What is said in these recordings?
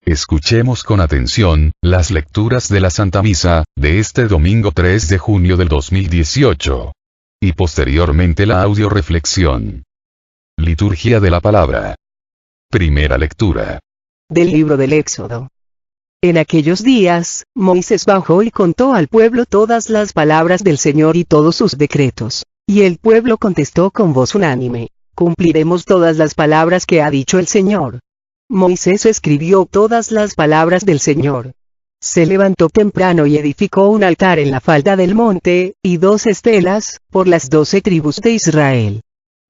Escuchemos con atención, las lecturas de la Santa Misa, de este domingo 3 de junio del 2018. Y posteriormente la audioreflexión. Liturgia de la Palabra. Primera lectura. Del libro del Éxodo. En aquellos días, Moisés bajó y contó al pueblo todas las palabras del Señor y todos sus decretos. Y el pueblo contestó con voz unánime: cumpliremos todas las palabras que ha dicho el Señor. Moisés escribió todas las palabras del Señor. Se levantó temprano y edificó un altar en la falda del monte, y 2 estelas, por las 12 tribus de Israel.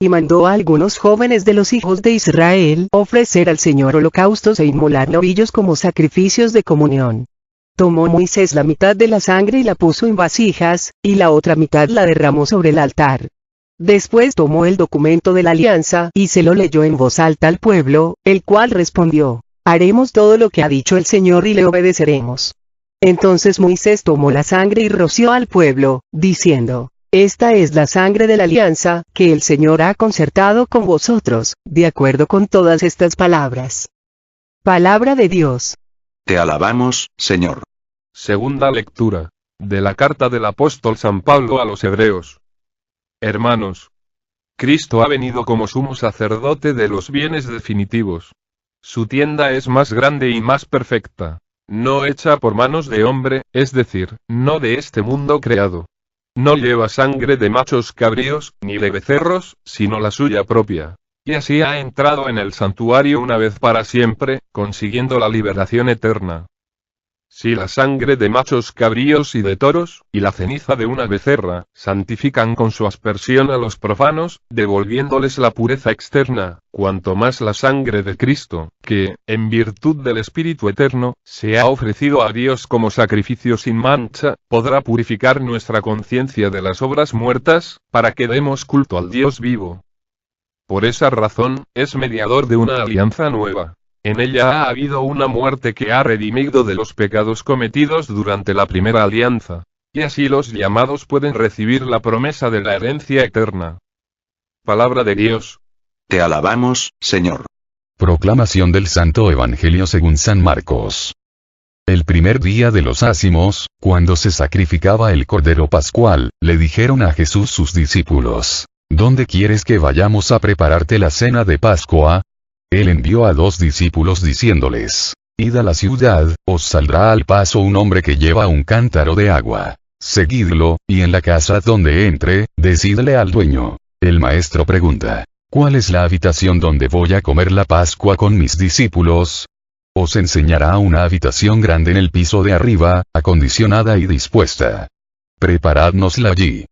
Y mandó a algunos jóvenes de los hijos de Israel ofrecer al Señor holocaustos e inmolar novillos como sacrificios de comunión. Tomó Moisés la mitad de la sangre y la puso en vasijas, y la otra mitad la derramó sobre el altar. Después tomó el documento de la alianza y se lo leyó en voz alta al pueblo, el cual respondió: haremos todo lo que ha dicho el Señor y le obedeceremos. Entonces Moisés tomó la sangre y roció al pueblo, diciendo: esta es la sangre de la alianza, que el Señor ha concertado con vosotros, de acuerdo con todas estas palabras. Palabra de Dios. Te alabamos, Señor. Segunda lectura. De la carta del apóstol San Pablo a los Hebreos. Hermanos, Cristo ha venido como sumo sacerdote de los bienes definitivos. Su tienda es más grande y más perfecta, no hecha por manos de hombre, es decir, no de este mundo creado. No lleva sangre de machos cabríos, ni de becerros, sino la suya propia. Y así ha entrado en el santuario una vez para siempre, consiguiendo la liberación eterna. Si la sangre de machos cabríos y de toros, y la ceniza de una becerra, santifican con su aspersión a los profanos, devolviéndoles la pureza externa, cuanto más la sangre de Cristo, que, en virtud del Espíritu Eterno, se ha ofrecido a Dios como sacrificio sin mancha, podrá purificar nuestra conciencia de las obras muertas, para que demos culto al Dios vivo. Por esa razón, es mediador de una alianza nueva. En ella ha habido una muerte que ha redimido de los pecados cometidos durante la primera alianza, y así los llamados pueden recibir la promesa de la herencia eterna. Palabra de Dios. Te alabamos, Señor. Proclamación del Santo Evangelio según San Marcos. El primer día de los ácimos, cuando se sacrificaba el Cordero Pascual, le dijeron a Jesús sus discípulos: ¿dónde quieres que vayamos a prepararte la cena de Pascua? Él envió a 2 discípulos diciéndoles: id a la ciudad, os saldrá al paso un hombre que lleva un cántaro de agua. Seguidlo, y en la casa donde entre, decidle al dueño. El maestro pregunta: ¿cuál es la habitación donde voy a comer la Pascua con mis discípulos? Os enseñará una habitación grande en el piso de arriba, acondicionada y dispuesta. Preparádnosla allí.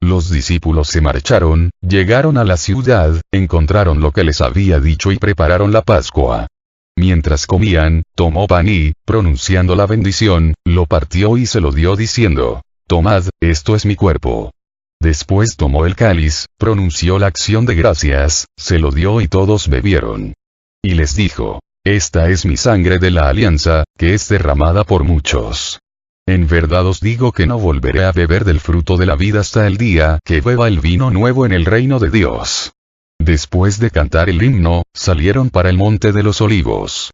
Los discípulos se marcharon, llegaron a la ciudad, encontraron lo que les había dicho y prepararon la Pascua. Mientras comían, tomó pan y, pronunciando la bendición, lo partió y se lo dio diciendo: tomad, esto es mi cuerpo. Después tomó el cáliz, pronunció la acción de gracias, se lo dio y todos bebieron. Y les dijo: esta es mi sangre de la alianza, que es derramada por muchos. En verdad os digo que no volveré a beber del fruto de la vida hasta el día que beba el vino nuevo en el reino de Dios. Después de cantar el himno, salieron para el monte de los olivos.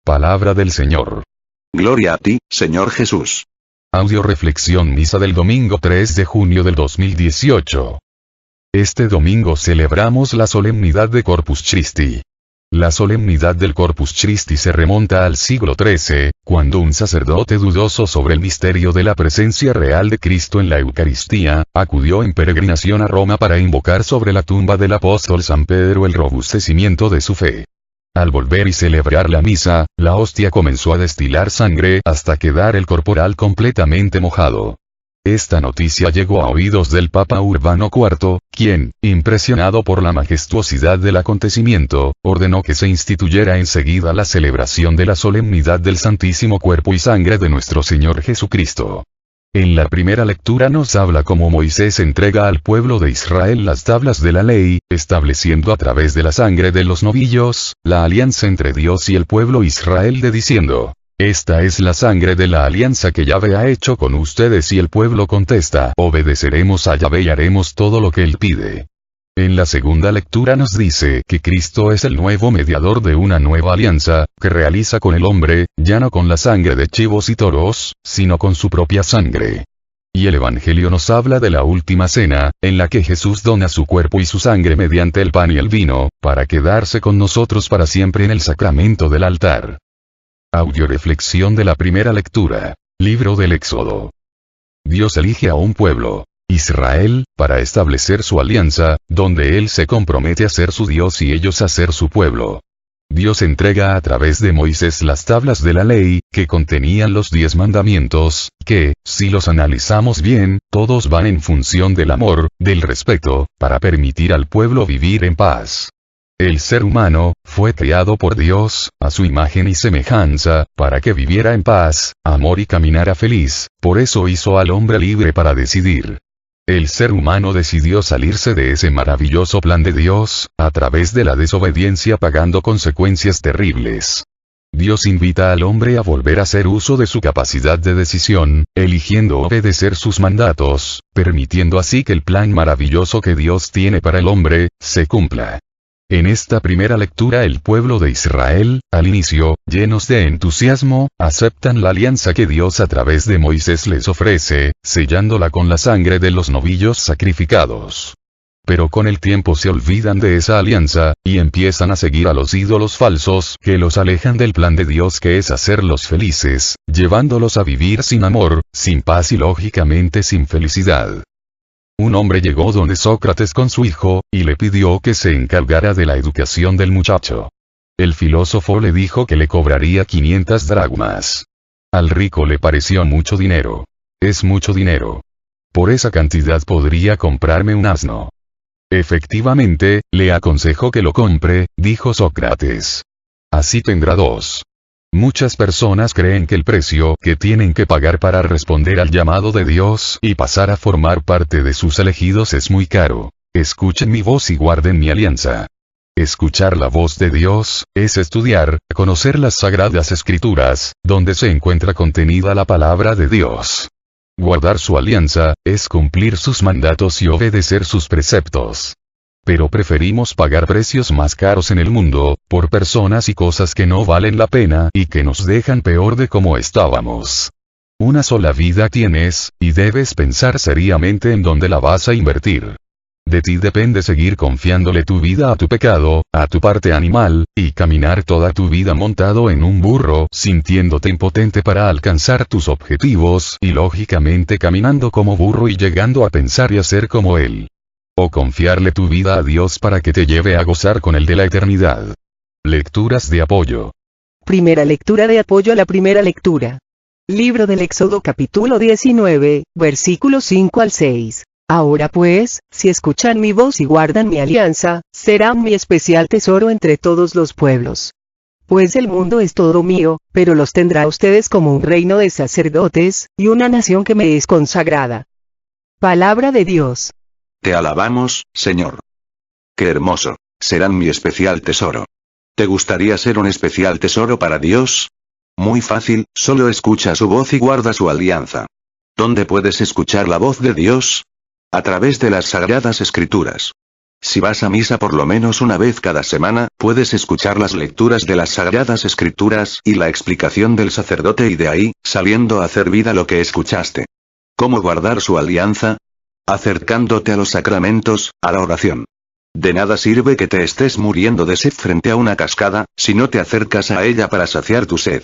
Palabra del Señor. Gloria a ti, Señor Jesús. Audioreflexión Misa del domingo 3 de junio del 2018. Este domingo celebramos la solemnidad de Corpus Christi. La solemnidad del Corpus Christi se remonta al siglo XIII, cuando un sacerdote dudoso sobre el misterio de la presencia real de Cristo en la Eucaristía, acudió en peregrinación a Roma para invocar sobre la tumba del apóstol San Pedro el robustecimiento de su fe. Al volver y celebrar la misa, la hostia comenzó a destilar sangre hasta quedar el corporal completamente mojado. Esta noticia llegó a oídos del Papa Urbano IV, quien, impresionado por la majestuosidad del acontecimiento, ordenó que se instituyera enseguida la celebración de la solemnidad del Santísimo Cuerpo y Sangre de nuestro Señor Jesucristo. En la primera lectura nos habla cómo Moisés entrega al pueblo de Israel las tablas de la ley, estableciendo a través de la sangre de los novillos, la alianza entre Dios y el pueblo Israel diciendo: esta es la sangre de la alianza que Yahvé ha hecho con ustedes, y el pueblo contesta: obedeceremos a Yahvé y haremos todo lo que él pide. En la segunda lectura nos dice que Cristo es el nuevo mediador de una nueva alianza, que realiza con el hombre, ya no con la sangre de chivos y toros, sino con su propia sangre. Y el Evangelio nos habla de la última cena, en la que Jesús dona su cuerpo y su sangre mediante el pan y el vino, para quedarse con nosotros para siempre en el sacramento del altar. Audioreflexión de la primera lectura. Libro del Éxodo. Dios elige a un pueblo, Israel, para establecer su alianza, donde Él se compromete a ser su Dios y ellos a ser su pueblo. Dios entrega a través de Moisés las tablas de la ley, que contenían los 10 mandamientos, que, si los analizamos bien, todos van en función del amor, del respeto, para permitir al pueblo vivir en paz. El ser humano, fue creado por Dios, a su imagen y semejanza, para que viviera en paz, amor y caminara feliz, por eso hizo al hombre libre para decidir. El ser humano decidió salirse de ese maravilloso plan de Dios, a través de la desobediencia pagando consecuencias terribles. Dios invita al hombre a volver a hacer uso de su capacidad de decisión, eligiendo obedecer sus mandatos, permitiendo así que el plan maravilloso que Dios tiene para el hombre, se cumpla. En esta primera lectura el pueblo de Israel, al inicio, llenos de entusiasmo, aceptan la alianza que Dios a través de Moisés les ofrece, sellándola con la sangre de los novillos sacrificados. Pero con el tiempo se olvidan de esa alianza, y empiezan a seguir a los ídolos falsos que los alejan del plan de Dios que es hacerlos felices, llevándolos a vivir sin amor, sin paz y lógicamente sin felicidad. Un hombre llegó donde Sócrates con su hijo, y le pidió que se encargara de la educación del muchacho. El filósofo le dijo que le cobraría 500 dracmas. Al rico le pareció mucho dinero. Es mucho dinero. Por esa cantidad podría comprarme un asno. Efectivamente, le aconsejó que lo compre, dijo Sócrates. Así tendrá 2. Muchas personas creen que el precio que tienen que pagar para responder al llamado de Dios y pasar a formar parte de sus elegidos es muy caro. Escuchen mi voz y guarden mi alianza. Escuchar la voz de Dios, es estudiar, conocer las sagradas escrituras, donde se encuentra contenida la palabra de Dios. Guardar su alianza, es cumplir sus mandatos y obedecer sus preceptos. Pero preferimos pagar precios más caros en el mundo, por personas y cosas que no valen la pena y que nos dejan peor de como estábamos. Una sola vida tienes, y debes pensar seriamente en dónde la vas a invertir. De ti depende seguir confiándole tu vida a tu pecado, a tu parte animal, y caminar toda tu vida montado en un burro, sintiéndote impotente para alcanzar tus objetivos y lógicamente caminando como burro y llegando a pensar y hacer como él. O confiarle tu vida a Dios para que te lleve a gozar con el de la eternidad. Lecturas de apoyo. Primera lectura de apoyo a la primera lectura. Libro del Éxodo capítulo 19, versículos 5 al 6. Ahora pues, si escuchan mi voz y guardan mi alianza, serán mi especial tesoro entre todos los pueblos. Pues el mundo es todo mío, pero los tendrá a ustedes como un reino de sacerdotes, y una nación que me es consagrada. Palabra de Dios. Te alabamos, Señor. Qué hermoso. Serán mi especial tesoro. ¿Te gustaría ser un especial tesoro para Dios? Muy fácil, solo escucha su voz y guarda su alianza. ¿Dónde puedes escuchar la voz de Dios? A través de las Sagradas Escrituras. Si vas a misa por lo menos una vez cada semana, puedes escuchar las lecturas de las Sagradas Escrituras y la explicación del sacerdote y de ahí, saliendo a hacer vida lo que escuchaste. ¿Cómo guardar su alianza? Acercándote a los sacramentos, a la oración. De nada sirve que te estés muriendo de sed frente a una cascada, si no te acercas a ella para saciar tu sed.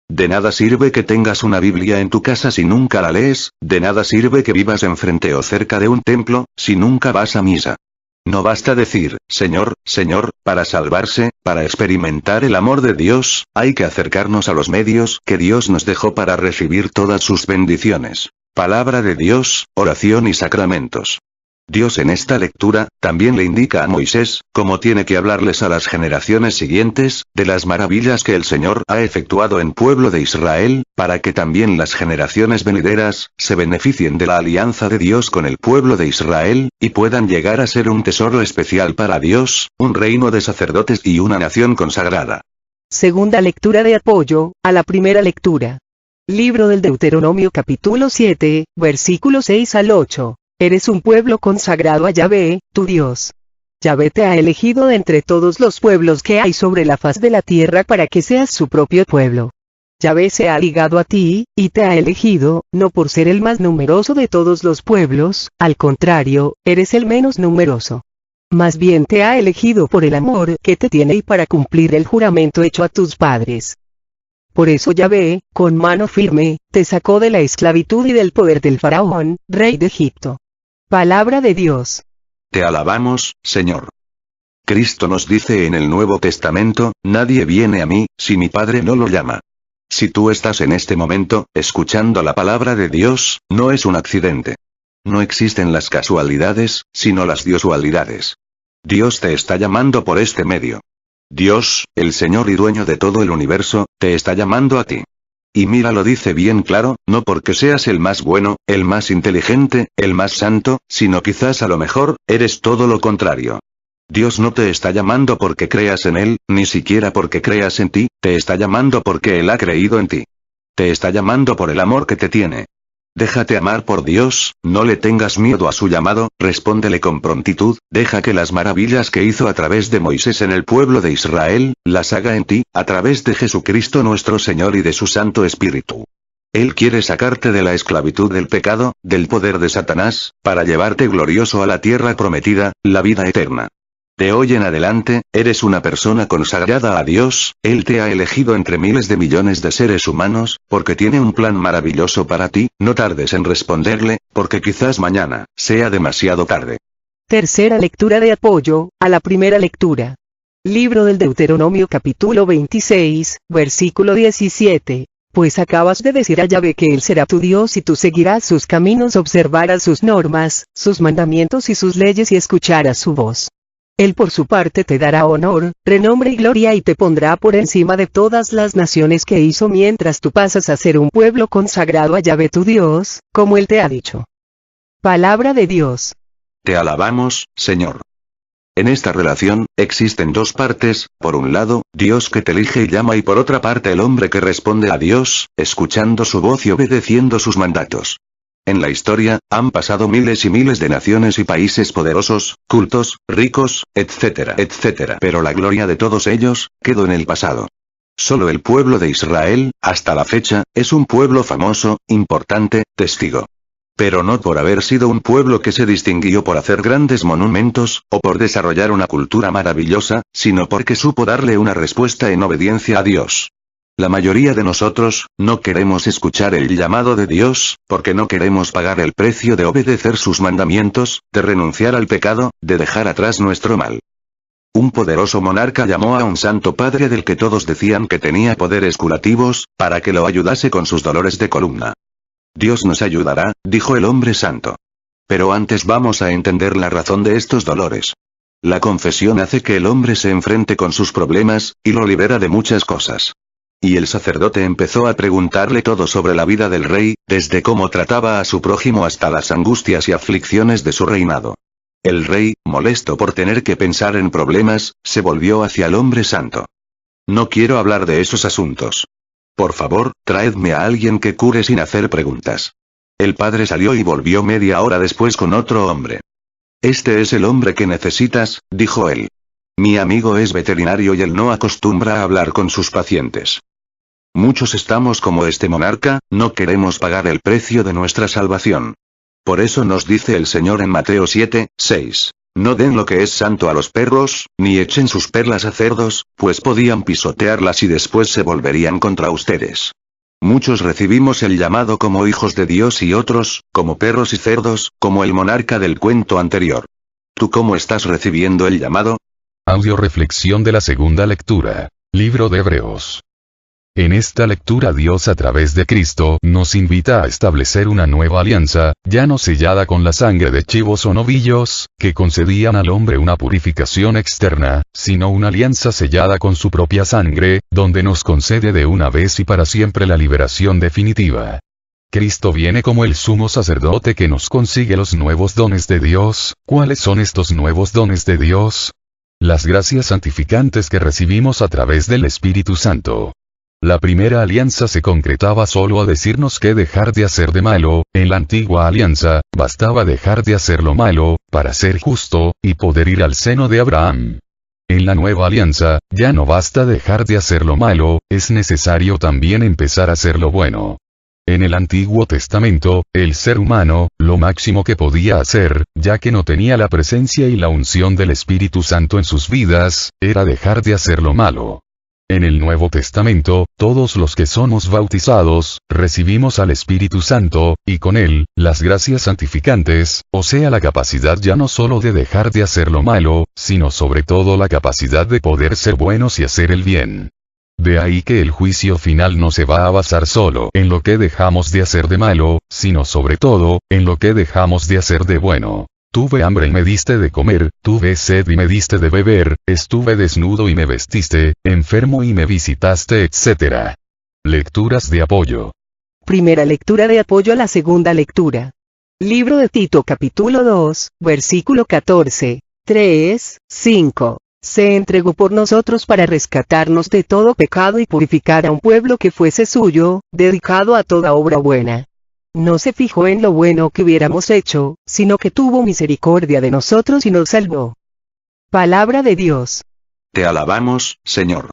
De nada sirve que tengas una Biblia en tu casa si nunca la lees, de nada sirve que vivas enfrente o cerca de un templo, si nunca vas a misa. No basta decir, Señor, Señor, para salvarse, para experimentar el amor de Dios, hay que acercarnos a los medios que Dios nos dejó para recibir todas sus bendiciones. Palabra de Dios, oración y sacramentos. Dios en esta lectura, también le indica a Moisés, cómo tiene que hablarles a las generaciones siguientes, de las maravillas que el Señor ha efectuado en pueblo de Israel, para que también las generaciones venideras, se beneficien de la alianza de Dios con el pueblo de Israel, y puedan llegar a ser un tesoro especial para Dios, un reino de sacerdotes y una nación consagrada. Segunda lectura de apoyo, a la primera lectura. Libro del Deuteronomio capítulo 7, versículos 6 al 8. Eres un pueblo consagrado a Yahvé, tu Dios. Yahvé te ha elegido de entre todos los pueblos que hay sobre la faz de la tierra para que seas su propio pueblo. Yahvé se ha ligado a ti, y te ha elegido, no por ser el más numeroso de todos los pueblos, al contrario, eres el menos numeroso. Más bien te ha elegido por el amor que te tiene y para cumplir el juramento hecho a tus padres. Por eso Yahvé, con mano firme, te sacó de la esclavitud y del poder del faraón, rey de Egipto. Palabra de Dios. Te alabamos, Señor. Cristo nos dice en el Nuevo Testamento, nadie viene a mí, si mi Padre no lo llama. Si tú estás en este momento, escuchando la palabra de Dios, no es un accidente. No existen las casualidades, sino las diosualidades. Dios te está llamando por este medio. Dios, el Señor y dueño de todo el universo, te está llamando a ti. Y mira, lo dice bien claro, no porque seas el más bueno, el más inteligente, el más santo, sino quizás a lo mejor, eres todo lo contrario. Dios no te está llamando porque creas en Él, ni siquiera porque creas en ti, te está llamando porque Él ha creído en ti. Te está llamando por el amor que te tiene. Déjate amar por Dios, no le tengas miedo a su llamado, respóndele con prontitud, deja que las maravillas que hizo a través de Moisés en el pueblo de Israel, las haga en ti, a través de Jesucristo nuestro Señor y de su Santo Espíritu. Él quiere sacarte de la esclavitud del pecado, del poder de Satanás, para llevarte glorioso a la tierra prometida, la vida eterna. De hoy en adelante, eres una persona consagrada a Dios, Él te ha elegido entre miles de millones de seres humanos, porque tiene un plan maravilloso para ti, no tardes en responderle, porque quizás mañana, sea demasiado tarde. Tercera lectura de apoyo, a la primera lectura. Libro del Deuteronomio capítulo 26, versículo 17. Pues acabas de decir a Yahvé que Él será tu Dios y tú seguirás sus caminos, observarás sus normas, sus mandamientos y sus leyes y escucharás su voz. Él por su parte te dará honor, renombre y gloria y te pondrá por encima de todas las naciones que hizo mientras tú pasas a ser un pueblo consagrado a Yahvé tu Dios, como Él te ha dicho. Palabra de Dios. Te alabamos, Señor. En esta relación, existen dos partes, por un lado, Dios que te elige y llama y por otra parte el hombre que responde a Dios, escuchando su voz y obedeciendo sus mandatos. En la historia, han pasado miles y miles de naciones y países poderosos, cultos, ricos, etcétera, etcétera. Pero la gloria de todos ellos, quedó en el pasado. Solo el pueblo de Israel, hasta la fecha, es un pueblo famoso, importante, testigo. Pero no por haber sido un pueblo que se distinguió por hacer grandes monumentos, o por desarrollar una cultura maravillosa, sino porque supo darle una respuesta en obediencia a Dios. La mayoría de nosotros, no queremos escuchar el llamado de Dios, porque no queremos pagar el precio de obedecer sus mandamientos, de renunciar al pecado, de dejar atrás nuestro mal. Un poderoso monarca llamó a un santo padre del que todos decían que tenía poderes curativos, para que lo ayudase con sus dolores de columna. Dios nos ayudará, dijo el hombre santo. Pero antes vamos a entender la razón de estos dolores. La confesión hace que el hombre se enfrente con sus problemas, y lo libera de muchas cosas. Y el sacerdote empezó a preguntarle todo sobre la vida del rey, desde cómo trataba a su prójimo hasta las angustias y aflicciones de su reinado. El rey, molesto por tener que pensar en problemas, se volvió hacia el hombre santo. No quiero hablar de esos asuntos. Por favor, traedme a alguien que cure sin hacer preguntas. El padre salió y volvió media hora después con otro hombre. Este es el hombre que necesitas, dijo él. Mi amigo es veterinario y él no acostumbra a hablar con sus pacientes. Muchos estamos como este monarca, no queremos pagar el precio de nuestra salvación. Por eso nos dice el Señor en Mateo 7, 6. No den lo que es santo a los perros, ni echen sus perlas a cerdos, pues podían pisotearlas y después se volverían contra ustedes. Muchos recibimos el llamado como hijos de Dios y otros, como perros y cerdos, como el monarca del cuento anterior. ¿Tú cómo estás recibiendo el llamado? Audio reflexión de la segunda lectura. Libro de Hebreos. En esta lectura Dios a través de Cristo nos invita a establecer una nueva alianza, ya no sellada con la sangre de chivos o novillos, que concedían al hombre una purificación externa, sino una alianza sellada con su propia sangre, donde nos concede de una vez y para siempre la liberación definitiva. Cristo viene como el sumo sacerdote que nos consigue los nuevos dones de Dios. ¿Cuáles son estos nuevos dones de Dios? Las gracias santificantes que recibimos a través del Espíritu Santo. La primera alianza se concretaba solo a decirnos que dejar de hacer de malo. En la antigua alianza, bastaba dejar de hacer lo malo, para ser justo, y poder ir al seno de Abraham. En la nueva alianza, ya no basta dejar de hacer lo malo, es necesario también empezar a hacer lo bueno. En el Antiguo Testamento, el ser humano, lo máximo que podía hacer, ya que no tenía la presencia y la unción del Espíritu Santo en sus vidas, era dejar de hacer lo malo. En el Nuevo Testamento, todos los que somos bautizados, recibimos al Espíritu Santo, y con él, las gracias santificantes, o sea la capacidad ya no solo de dejar de hacer lo malo, sino sobre todo la capacidad de poder ser buenos y hacer el bien. De ahí que el juicio final no se va a basar solo en lo que dejamos de hacer de malo, sino sobre todo, en lo que dejamos de hacer de bueno. Tuve hambre y me diste de comer, tuve sed y me diste de beber, estuve desnudo y me vestiste, enfermo y me visitaste, etc. Lecturas de apoyo. Primera lectura de apoyo a la segunda lectura. Libro de Tito capítulo 2, versículo 14, 3, 5. Se entregó por nosotros para rescatarnos de todo pecado y purificar a un pueblo que fuese suyo, dedicado a toda obra buena. No se fijó en lo bueno que hubiéramos hecho, sino que tuvo misericordia de nosotros y nos salvó. Palabra de Dios. Te alabamos, Señor.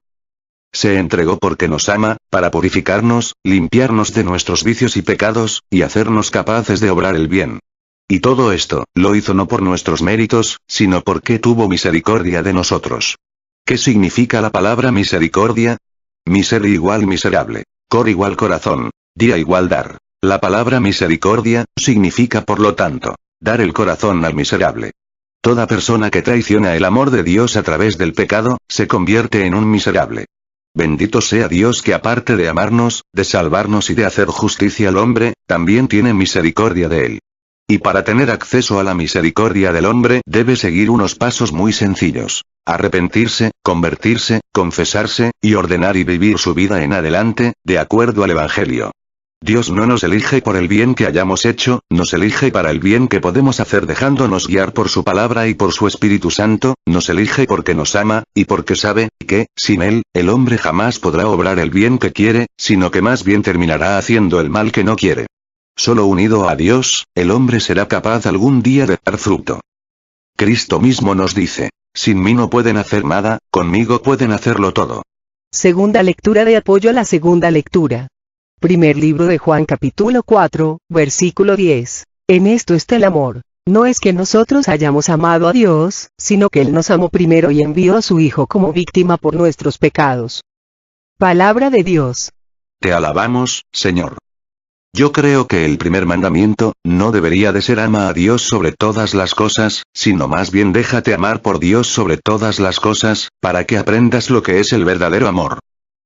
Se entregó porque nos ama, para purificarnos, limpiarnos de nuestros vicios y pecados, y hacernos capaces de obrar el bien. Y todo esto, lo hizo no por nuestros méritos, sino porque tuvo misericordia de nosotros. ¿Qué significa la palabra misericordia? Miser igual miserable. Cor igual corazón. Día igual dar. La palabra misericordia, significa por lo tanto, dar el corazón al miserable. Toda persona que traiciona el amor de Dios a través del pecado, se convierte en un miserable. Bendito sea Dios que aparte de amarnos, de salvarnos y de hacer justicia al hombre, también tiene misericordia de él. Y para tener acceso a la misericordia del hombre debe seguir unos pasos muy sencillos. Arrepentirse, convertirse, confesarse, y ordenar y vivir su vida en adelante, de acuerdo al Evangelio. Dios no nos elige por el bien que hayamos hecho, nos elige para el bien que podemos hacer dejándonos guiar por su palabra y por su Espíritu Santo, nos elige porque nos ama, y porque sabe, que, sin él, el hombre jamás podrá obrar el bien que quiere, sino que más bien terminará haciendo el mal que no quiere. Solo unido a Dios, el hombre será capaz algún día de dar fruto. Cristo mismo nos dice, sin mí no pueden hacer nada, conmigo pueden hacerlo todo. Segunda lectura de apoyo a la segunda lectura. Primer libro de Juan capítulo 4, versículo 10. En esto está el amor. No es que nosotros hayamos amado a Dios, sino que Él nos amó primero y envió a su Hijo como víctima por nuestros pecados. Palabra de Dios. Te alabamos, Señor. Yo creo que el primer mandamiento, no debería de ser ama a Dios sobre todas las cosas, sino más bien déjate amar por Dios sobre todas las cosas, para que aprendas lo que es el verdadero amor.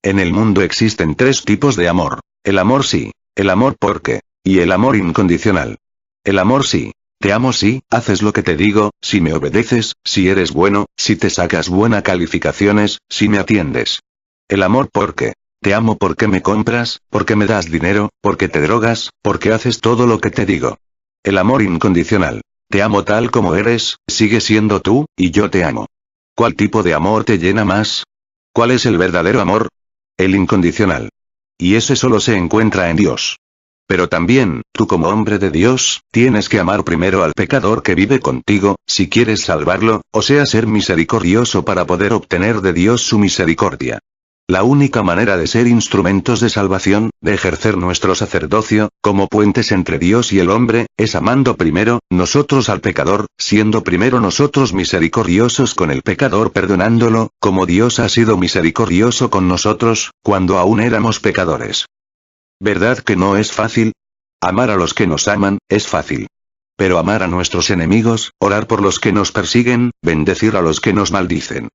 En el mundo existen tres tipos de amor. El amor sí, el amor porque, y el amor incondicional. El amor sí. Te amo si haces lo que te digo, si me obedeces, si eres bueno, si te sacas buenas calificaciones, si me atiendes. El amor porque. Te amo porque me compras, porque me das dinero, porque te drogas, porque haces todo lo que te digo. El amor incondicional. Te amo tal como eres, sigue siendo tú, y yo te amo. ¿Cuál tipo de amor te llena más? ¿Cuál es el verdadero amor? El incondicional. Y ese solo se encuentra en Dios. Pero también, tú como hombre de Dios, tienes que amar primero al pecador que vive contigo, si quieres salvarlo, o sea ser misericordioso para poder obtener de Dios su misericordia. La única manera de ser instrumentos de salvación, de ejercer nuestro sacerdocio, como puentes entre Dios y el hombre, es amando primero, nosotros al pecador, siendo primero nosotros misericordiosos con el pecador perdonándolo, como Dios ha sido misericordioso con nosotros, cuando aún éramos pecadores. ¿Verdad que no es fácil? Amar a los que nos aman, es fácil. Pero amar a nuestros enemigos, orar por los que nos persiguen, bendecir a los que nos maldicen.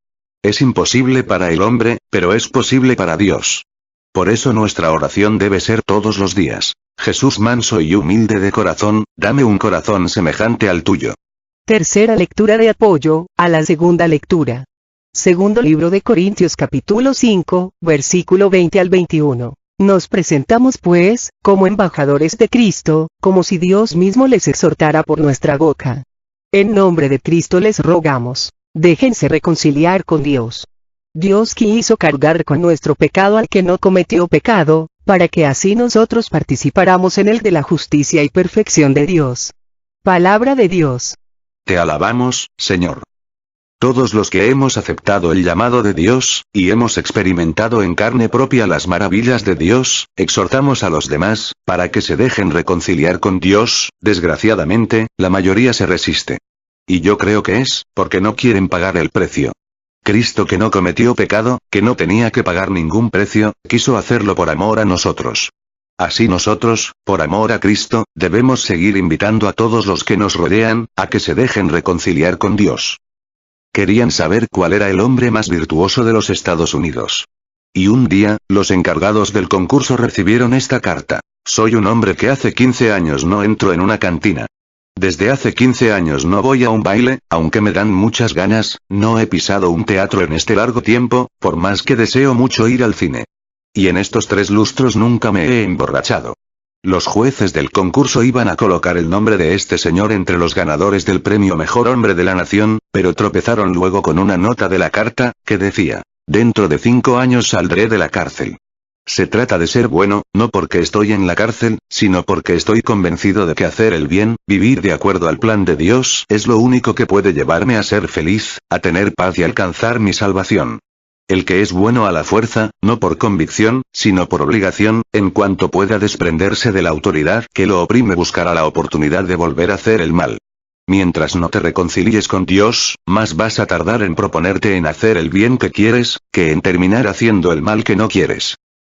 Es imposible para el hombre, pero es posible para Dios. Por eso nuestra oración debe ser todos los días. Jesús manso y humilde de corazón, dame un corazón semejante al tuyo. Tercera lectura de apoyo, a la segunda lectura. Segundo libro de Corintios capítulo 5, versículo 20 al 21. Nos presentamos pues, como embajadores de Cristo, como si Dios mismo les exhortara por nuestra boca. En nombre de Cristo les rogamos. Déjense reconciliar con Dios. Dios quiso cargar con nuestro pecado al que no cometió pecado, para que así nosotros participáramos en él de la justicia y perfección de Dios. Palabra de Dios. Te alabamos, Señor. Todos los que hemos aceptado el llamado de Dios, y hemos experimentado en carne propia las maravillas de Dios, exhortamos a los demás, para que se dejen reconciliar con Dios. Desgraciadamente, la mayoría se resiste. Y yo creo que es, porque no quieren pagar el precio. Cristo, que no cometió pecado, que no tenía que pagar ningún precio, quiso hacerlo por amor a nosotros. Así nosotros, por amor a Cristo, debemos seguir invitando a todos los que nos rodean, a que se dejen reconciliar con Dios. Querían saber cuál era el hombre más virtuoso de los Estados Unidos. Y un día, los encargados del concurso recibieron esta carta. Soy un hombre que hace 15 años no entro en una cantina. Desde hace 15 años no voy a un baile, aunque me dan muchas ganas, no he pisado un teatro en este largo tiempo, por más que deseo mucho ir al cine. Y en estos 3 lustros nunca me he emborrachado. Los jueces del concurso iban a colocar el nombre de este señor entre los ganadores del premio Mejor Hombre de la Nación, pero tropezaron luego con una nota de la carta, que decía: dentro de 5 años saldré de la cárcel. Se trata de ser bueno, no porque estoy en la cárcel, sino porque estoy convencido de que hacer el bien, vivir de acuerdo al plan de Dios, es lo único que puede llevarme a ser feliz, a tener paz y alcanzar mi salvación. El que es bueno a la fuerza, no por convicción, sino por obligación, en cuanto pueda desprenderse de la autoridad que lo oprime, buscará la oportunidad de volver a hacer el mal. Mientras no te reconcilies con Dios, más vas a tardar en proponerte en hacer el bien que quieres, que en terminar haciendo el mal que no quieres.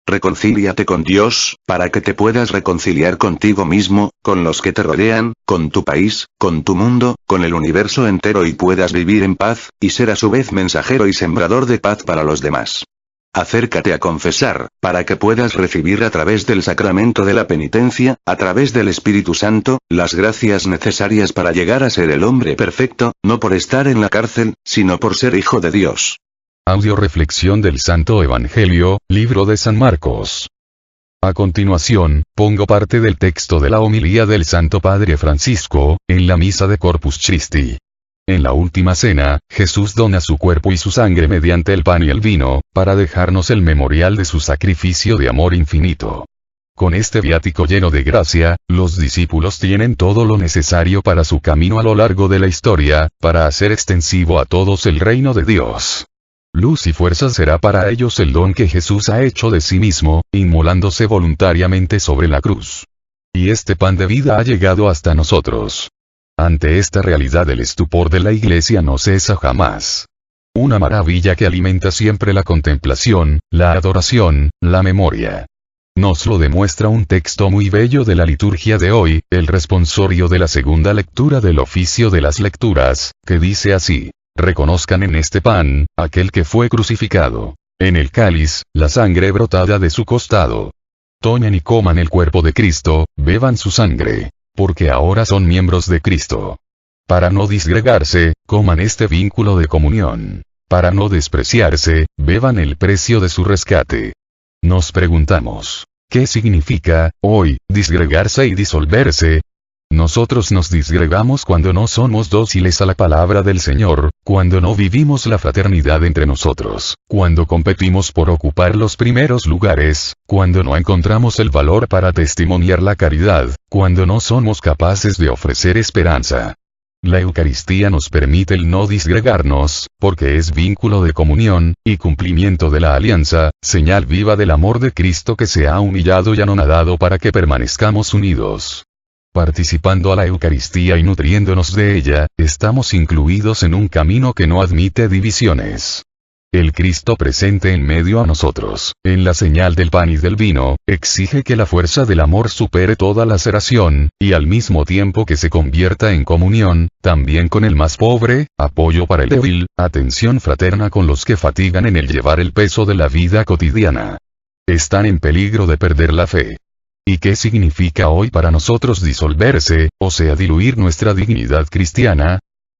Reconcíliate con Dios, para que te puedas reconciliar contigo mismo, con los que te rodean, con tu país, con tu mundo, con el universo entero, y puedas vivir en paz, y ser a su vez mensajero y sembrador de paz para los demás. Acércate a confesar, para que puedas recibir a través del sacramento de la penitencia, a través del Espíritu Santo, las gracias necesarias para llegar a ser el hombre perfecto, no por estar en la cárcel, sino por ser hijo de Dios. Audio reflexión del Santo Evangelio, libro de San Marcos. A continuación, pongo parte del texto de la homilía del Santo Padre Francisco, en la misa de Corpus Christi. En la última cena, Jesús dona su cuerpo y su sangre mediante el pan y el vino, para dejarnos el memorial de su sacrificio de amor infinito. Con este viático lleno de gracia, los discípulos tienen todo lo necesario para su camino a lo largo de la historia, para hacer extensivo a todos el reino de Dios. Luz y fuerza será para ellos el don que Jesús ha hecho de sí mismo, inmolándose voluntariamente sobre la cruz. Y este pan de vida ha llegado hasta nosotros. Ante esta realidad el estupor de la Iglesia no cesa jamás. Una maravilla que alimenta siempre la contemplación, la adoración, la memoria. Nos lo demuestra un texto muy bello de la liturgia de hoy, el responsorio de la segunda lectura del oficio de las lecturas, que dice así: reconozcan en este pan, aquel que fue crucificado. En el cáliz, la sangre brotada de su costado. Tomen y coman el cuerpo de Cristo, beban su sangre. Porque ahora son miembros de Cristo. Para no disgregarse, coman este vínculo de comunión. Para no despreciarse, beban el precio de su rescate. Nos preguntamos, ¿qué significa, hoy, disgregarse y disolverse? Nosotros nos disgregamos cuando no somos dóciles a la palabra del Señor, cuando no vivimos la fraternidad entre nosotros, cuando competimos por ocupar los primeros lugares, cuando no encontramos el valor para testimoniar la caridad, cuando no somos capaces de ofrecer esperanza. La Eucaristía nos permite el no disgregarnos, porque es vínculo de comunión, y cumplimiento de la alianza, señal viva del amor de Cristo que se ha humillado y anonadado para que permanezcamos unidos. Participando a la Eucaristía y nutriéndonos de ella, estamos incluidos en un camino que no admite divisiones. El Cristo presente en medio a nosotros, en la señal del pan y del vino, exige que la fuerza del amor supere toda laceración, y al mismo tiempo que se convierta en comunión, también con el más pobre, apoyo para el débil, atención fraterna con los que fatigan en el llevar el peso de la vida cotidiana. Están en peligro de perder la fe. ¿Y qué significa hoy para nosotros disolverse, o sea diluir nuestra dignidad cristiana?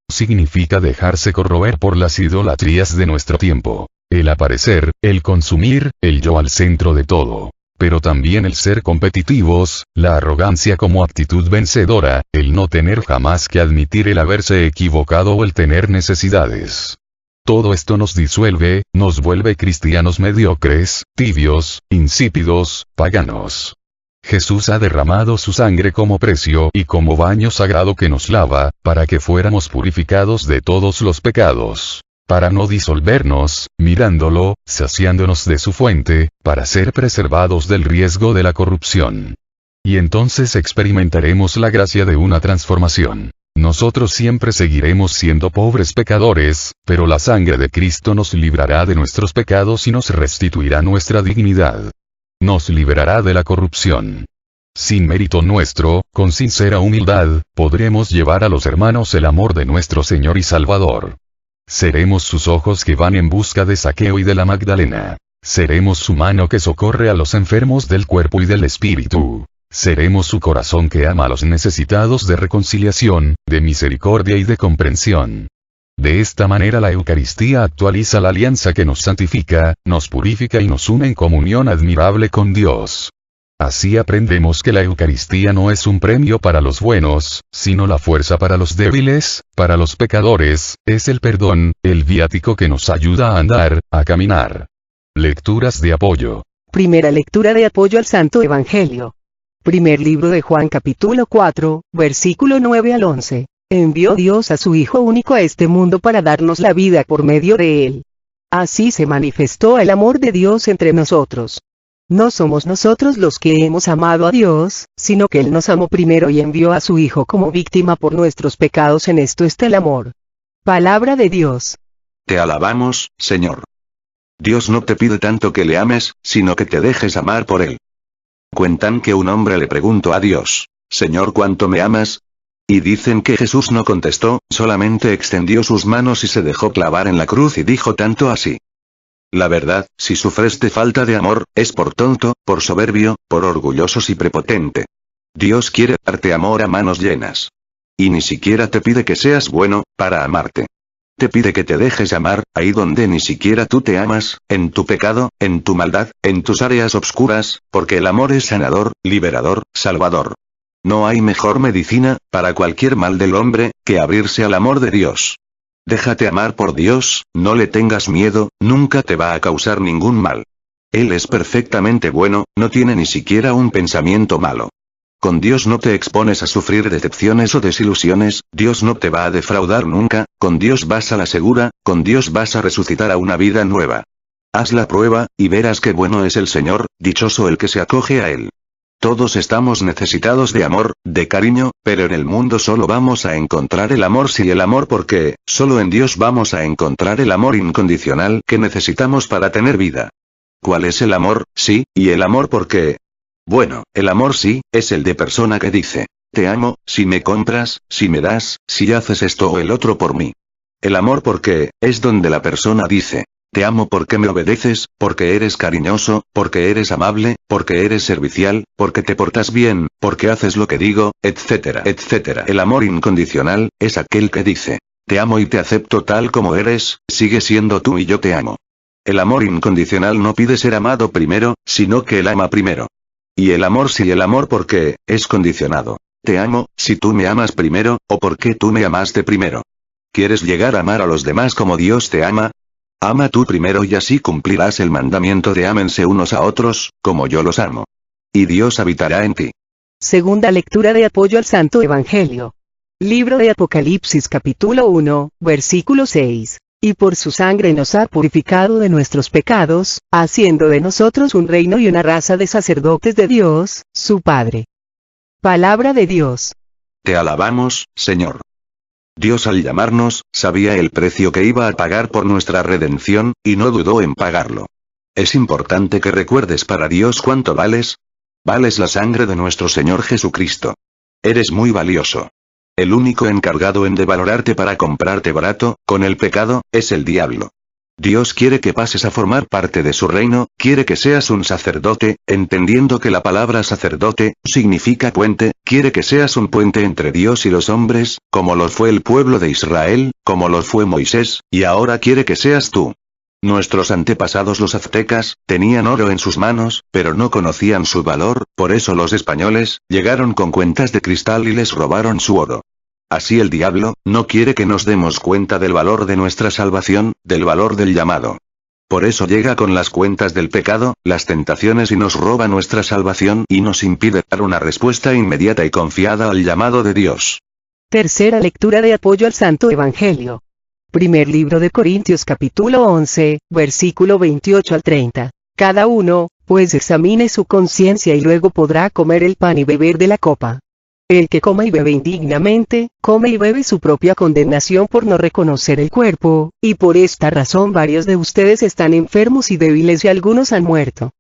Significa dejarse corroer por las idolatrías de nuestro tiempo. El aparecer, el consumir, el yo al centro de todo. Pero también el ser competitivos, la arrogancia como actitud vencedora, el no tener jamás que admitir el haberse equivocado o el tener necesidades. Todo esto nos disuelve, nos vuelve cristianos mediocres, tibios, insípidos, paganos. Jesús ha derramado su sangre como precio y como baño sagrado que nos lava, para que fuéramos purificados de todos los pecados. Para no disolvernos, mirándolo, saciándonos de su fuente, para ser preservados del riesgo de la corrupción. Y entonces experimentaremos la gracia de una transformación. Nosotros siempre seguiremos siendo pobres pecadores, pero la sangre de Cristo nos librará de nuestros pecados y nos restituirá nuestra dignidad. Nos liberará de la corrupción. Sin mérito nuestro, con sincera humildad, podremos llevar a los hermanos el amor de nuestro Señor y Salvador. Seremos sus ojos que van en busca de Zaqueo y de la Magdalena. Seremos su mano que socorre a los enfermos del cuerpo y del espíritu. Seremos su corazón que ama a los necesitados de reconciliación, de misericordia y de comprensión. De esta manera la Eucaristía actualiza la alianza que nos santifica, nos purifica y nos une en comunión admirable con Dios. Así aprendemos que la Eucaristía no es un premio para los buenos, sino la fuerza para los débiles, para los pecadores, es el perdón, el viático que nos ayuda a andar, a caminar. Lecturas de apoyo. Primera lectura de apoyo al Santo Evangelio. Primer libro de Juan capítulo 4, versículo 9 al 11. Envió Dios a su Hijo único a este mundo para darnos la vida por medio de él. Así se manifestó el amor de Dios entre nosotros. No somos nosotros los que hemos amado a Dios, sino que Él nos amó primero y envió a su Hijo como víctima por nuestros pecados. En esto está el amor. Palabra de Dios. Te alabamos, Señor. Dios no te pide tanto que le ames, sino que te dejes amar por Él. Cuentan que un hombre le preguntó a Dios, Señor, ¿cuánto me amas? Y dicen que Jesús no contestó, solamente extendió sus manos y se dejó clavar en la cruz y dijo tanto así. La verdad, si sufres de falta de amor, es por tonto, por soberbio, por orgulloso y prepotente. Dios quiere darte amor a manos llenas. Y ni siquiera te pide que seas bueno, para amarte. Te pide que te dejes amar, ahí donde ni siquiera tú te amas, en tu pecado, en tu maldad, en tus áreas obscuras, porque el amor es sanador, liberador, salvador. No hay mejor medicina, para cualquier mal del hombre, que abrirse al amor de Dios. Déjate amar por Dios, no le tengas miedo, nunca te va a causar ningún mal. Él es perfectamente bueno, no tiene ni siquiera un pensamiento malo. Con Dios no te expones a sufrir decepciones o desilusiones, Dios no te va a defraudar nunca, con Dios vas a la segura, con Dios vas a resucitar a una vida nueva. Haz la prueba, y verás qué bueno es el Señor, dichoso el que se acoge a Él. Todos estamos necesitados de amor, de cariño, pero en el mundo solo vamos a encontrar el amor si el amor porque, solo en Dios vamos a encontrar el amor incondicional que necesitamos para tener vida. ¿Cuál es el amor? Sí, y el amor por qué. Bueno, el amor sí, es el de persona que dice, te amo, si me compras, si me das, si haces esto o el otro por mí. El amor porque, es donde la persona dice, te amo porque me obedeces, porque eres cariñoso, porque eres amable, porque eres servicial, porque te portas bien, porque haces lo que digo, etcétera, etcétera. El amor incondicional, es aquel que dice, te amo y te acepto tal como eres, sigue siendo tú y yo te amo. El amor incondicional no pide ser amado primero, sino que él ama primero. Y el amor sí, el amor porque, es condicionado. Te amo, si tú me amas primero, o porque tú me amaste primero. ¿Quieres llegar a amar a los demás como Dios te ama? Ama tú primero y así cumplirás el mandamiento de ámense unos a otros, como yo los amo. Y Dios habitará en ti. Segunda lectura de apoyo al Santo Evangelio. Libro de Apocalipsis capítulo 1, versículo 6. Y por su sangre nos ha purificado de nuestros pecados, haciendo de nosotros un reino y una raza de sacerdotes de Dios, su Padre. Palabra de Dios. Te alabamos, Señor. Dios al llamarnos, sabía el precio que iba a pagar por nuestra redención, y no dudó en pagarlo. Es importante que recuerdes para Dios cuánto vales. Vales la sangre de nuestro Señor Jesucristo. Eres muy valioso. El único encargado en devalorarte para comprarte barato, con el pecado, es el diablo. Dios quiere que pases a formar parte de su reino, quiere que seas un sacerdote, entendiendo que la palabra sacerdote, significa puente, quiere que seas un puente entre Dios y los hombres, como lo fue el pueblo de Israel, como lo fue Moisés, y ahora quiere que seas tú. Nuestros antepasados los aztecas, tenían oro en sus manos, pero no conocían su valor, por eso los españoles, llegaron con cuentas de cristal y les robaron su oro. Así el diablo, no quiere que nos demos cuenta del valor de nuestra salvación, del valor del llamado. Por eso llega con las cuentas del pecado, las tentaciones y nos roba nuestra salvación y nos impide dar una respuesta inmediata y confiada al llamado de Dios. Tercera lectura de apoyo al Santo Evangelio. Primer libro de Corintios capítulo 11, versículo 28 al 30. Cada uno, pues examine su conciencia y luego podrá comer el pan y beber de la copa. El que come y bebe indignamente, come y bebe su propia condenación por no reconocer el cuerpo, y por esta razón varios de ustedes están enfermos y débiles y algunos han muerto.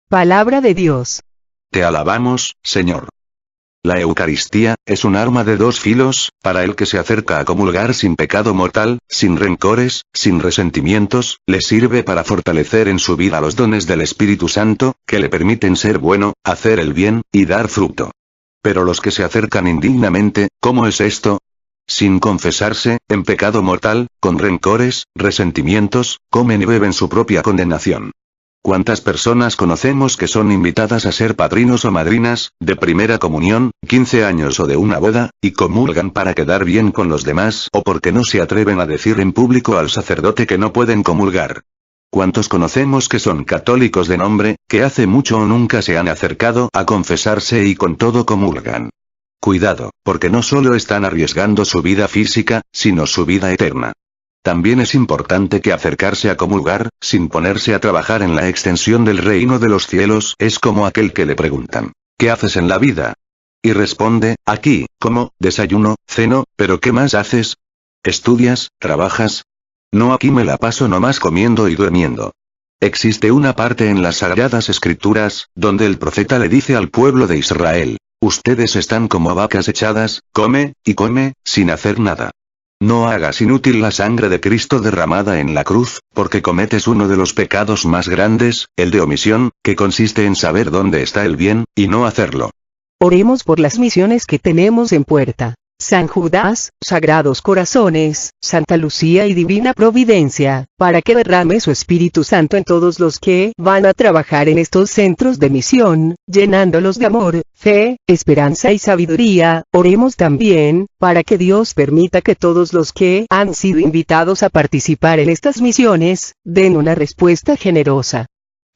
Palabra de Dios. Te alabamos, Señor. La Eucaristía es un arma de dos filos, para el que se acerca a comulgar sin pecado mortal, sin rencores, sin resentimientos, le sirve para fortalecer en su vida los dones del Espíritu Santo, que le permiten ser bueno, hacer el bien, y dar fruto. Pero los que se acercan indignamente, ¿cómo es esto? Sin confesarse, en pecado mortal, con rencores, resentimientos, comen y beben su propia condenación. ¿Cuántas personas conocemos que son invitadas a ser padrinos o madrinas, de primera comunión, 15 años o de una boda, y comulgan para quedar bien con los demás o porque no se atreven a decir en público al sacerdote que no pueden comulgar? ¿Cuántos conocemos que son católicos de nombre, que hace mucho o nunca se han acercado a confesarse y con todo comulgan? Cuidado, porque no solo están arriesgando su vida física, sino su vida eterna. También es importante que acercarse a comulgar, sin ponerse a trabajar en la extensión del reino de los cielos, es como aquel que le preguntan, ¿qué haces en la vida? Y responde, aquí, como, desayuno, ceno, pero ¿qué más haces? ¿Estudias, trabajas? No, aquí me la paso nomás comiendo y durmiendo. Existe una parte en las Sagradas Escrituras, donde el profeta le dice al pueblo de Israel, ustedes están como vacas echadas, come, y come, sin hacer nada. No hagas inútil la sangre de Cristo derramada en la cruz, porque cometes uno de los pecados más grandes, el de omisión, que consiste en saber dónde está el bien, y no hacerlo. Oremos por las misiones que tenemos en puerta. San Judas, Sagrados Corazones, Santa Lucía y Divina Providencia, para que derrame su Espíritu Santo en todos los que van a trabajar en estos centros de misión, llenándolos de amor, fe, esperanza y sabiduría. Oremos también, para que Dios permita que todos los que han sido invitados a participar en estas misiones, den una respuesta generosa.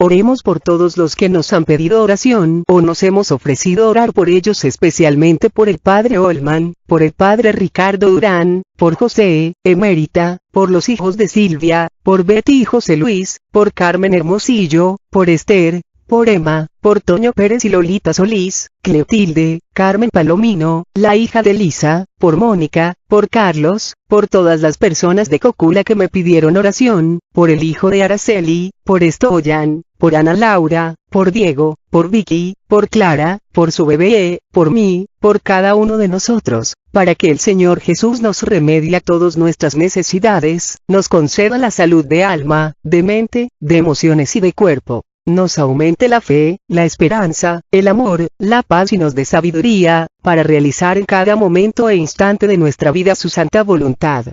Oremos por todos los que nos han pedido oración o nos hemos ofrecido orar por ellos, especialmente por el Padre Olman, por el Padre Ricardo Durán, por José, Emérita, por los hijos de Silvia, por Betty y José Luis, por Carmen Hermosillo, por Esther, por Emma, por Toño Pérez y Lolita Solís, Cleotilde, Carmen Palomino, la hija de Lisa, por Mónica, por Carlos, por todas las personas de Cocula que me pidieron oración, por el hijo de Araceli, por Estoyan, por Ana Laura, por Diego, por Vicky, por Clara, por su bebé, por mí, por cada uno de nosotros, para que el Señor Jesús nos remedie a todas nuestras necesidades, nos conceda la salud de alma, de mente, de emociones y de cuerpo. Nos aumente la fe, la esperanza, el amor, la paz y nos dé sabiduría, para realizar en cada momento e instante de nuestra vida su santa voluntad.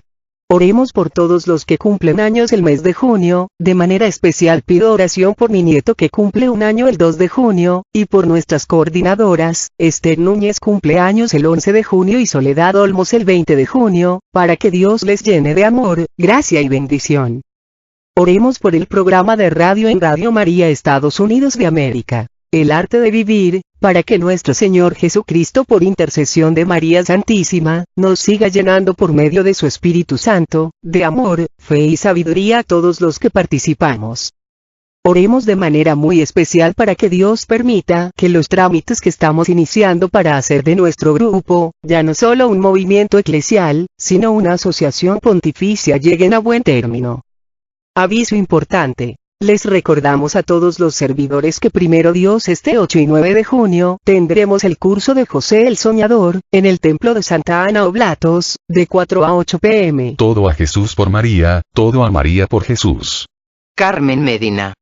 Oremos por todos los que cumplen años el mes de junio, de manera especial pido oración por mi nieto que cumple un año el 2 de junio, y por nuestras coordinadoras, Esther Núñez cumple años el 11 de junio y Soledad Olmos el 20 de junio, para que Dios les llene de amor, gracia y bendición. Oremos por el programa de radio en Radio María Estados Unidos de América, El Arte de Vivir, para que nuestro Señor Jesucristo por intercesión de María Santísima, nos siga llenando por medio de su Espíritu Santo, de amor, fe y sabiduría a todos los que participamos. Oremos de manera muy especial para que Dios permita que los trámites que estamos iniciando para hacer de nuestro grupo, ya no solo un movimiento eclesial, sino una asociación pontificia lleguen a buen término. Aviso importante. Les recordamos a todos los servidores que primero Dios este 8 y 9 de junio tendremos el curso de José el Soñador, en el Templo de Santa Ana Oblatos, de 4 a 8 p.m. Todo a Jesús por María, todo a María por Jesús. Carmen Medina.